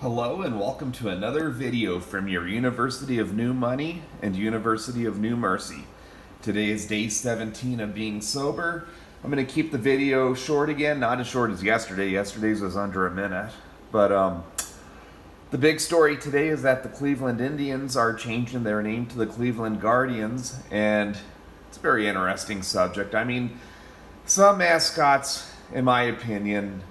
Hello and welcome to another video from your University of New Money and University of New Mercy. Today is day 17 of being sober. I'm going to keep the video short again, not as short as yesterday. Yesterday's was under a minute. But the big story today is that the Cleveland Indians are changing their name to the Cleveland Guardians, and it's a very interesting subject. I mean, some mascots, in my opinion,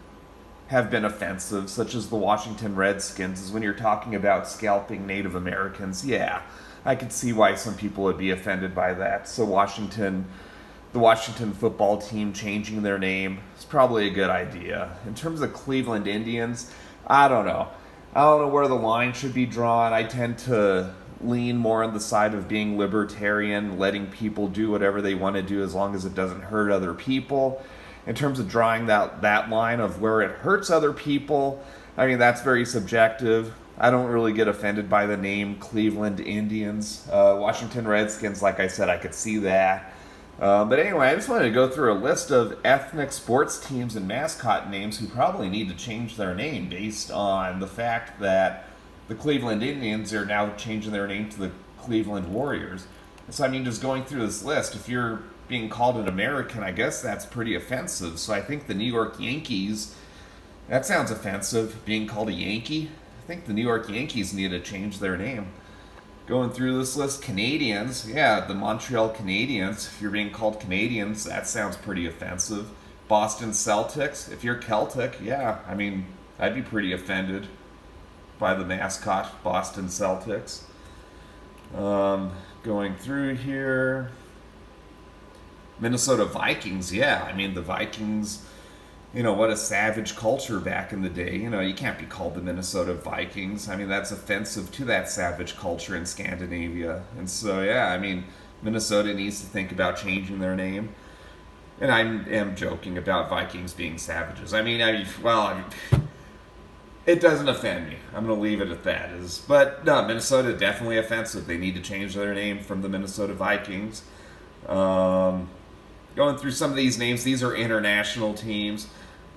have been offensive, such as the Washington Redskins, is when you're talking about scalping Native Americans. Yeah, I could see why some people would be offended by that. So the Washington football team changing their name is probably a good idea. In terms of Cleveland Indians, I don't know. I don't know where the line should be drawn. I tend to lean more on the side of being libertarian, letting people do whatever they want to do as long as it doesn't hurt other people. In terms of drawing that line of where it hurts other people, I mean, that's very subjective. I don't really get offended by the name Cleveland Indians. Washington Redskins, like I said, I could see that. But anyway, I just wanted to go through a list of ethnic sports teams and mascot names who probably need to change their name based on the fact that the Cleveland Indians are now changing their name to the Cleveland Warriors. So, I mean, just going through this list, if you're being called an American, I guess that's pretty offensive. So I think the New York Yankees, that sounds offensive, being called a Yankee. I think the New York Yankees need to change their name. Going through this list, Canadiens, yeah, the Montreal Canadiens, if you're being called Canadians, that sounds pretty offensive. Boston Celtics, if you're Celtic, yeah, I mean, I'd be pretty offended by the mascot, Boston Celtics. Going through here, Minnesota Vikings, yeah. I mean, the Vikings, what a savage culture back in the day. You can't be called the Minnesota Vikings. I mean, that's offensive to that savage culture in Scandinavia. And so, yeah, I mean, Minnesota needs to think about changing their name. And I am joking about Vikings being savages. It doesn't offend me. I'm going to leave it at that. But no, Minnesota definitely offensive. They need to change their name from the Minnesota Vikings. Going through some of these names, these are international teams.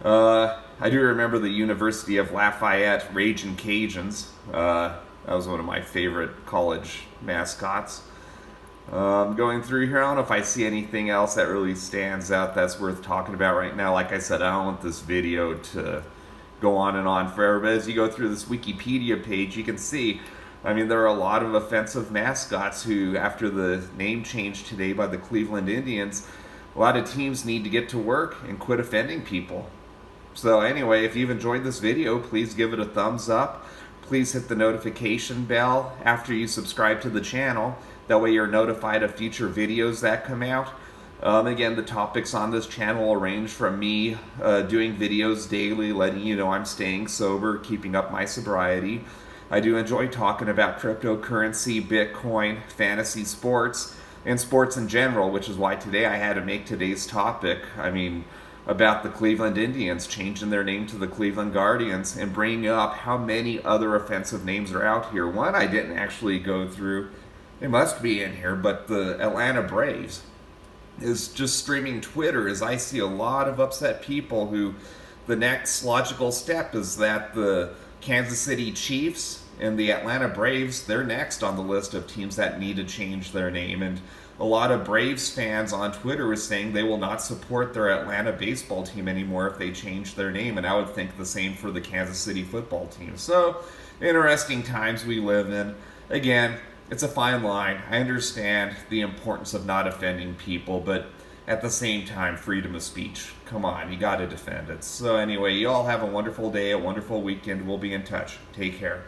I do remember the University of Lafayette Ragin' Cajuns. That was one of my favorite college mascots. Going through here, I don't know if I see anything else that really stands out that's worth talking about right now. Like I said, I don't want this video to go on and on forever, but as you go through this Wikipedia page, you can see, I mean, there are a lot of offensive mascots who, after the name change today by the Cleveland Indians, a lot of teams need to get to work and quit offending people. So anyway, if you've enjoyed this video, please give it a thumbs up. Please hit the notification bell after you subscribe to the channel. That way you're notified of future videos that come out. Again, the topics on this channel will range from me doing videos daily, letting you know I'm staying sober, keeping up my sobriety. I do enjoy talking about cryptocurrency, Bitcoin, fantasy sports, and sports in general, which is why today I had to make today's topic, about the Cleveland Indians changing their name to the Cleveland Guardians and bringing up how many other offensive names are out here. One I didn't actually go through, it must be in here, but the Atlanta Braves is just streaming Twitter as I see a lot of upset people who the next logical step is that the Kansas City Chiefs and the Atlanta Braves, they're next on the list of teams that need to change their name. And a lot of Braves fans on Twitter are saying they will not support their Atlanta baseball team anymore if they change their name. And I would think the same for the Kansas City football team. So, interesting times we live in. Again, it's a fine line. I understand the importance of not offending people, but at the same time, freedom of speech. Come on, you got to defend it. So anyway, you all have a wonderful day, a wonderful weekend. We'll be in touch. Take care.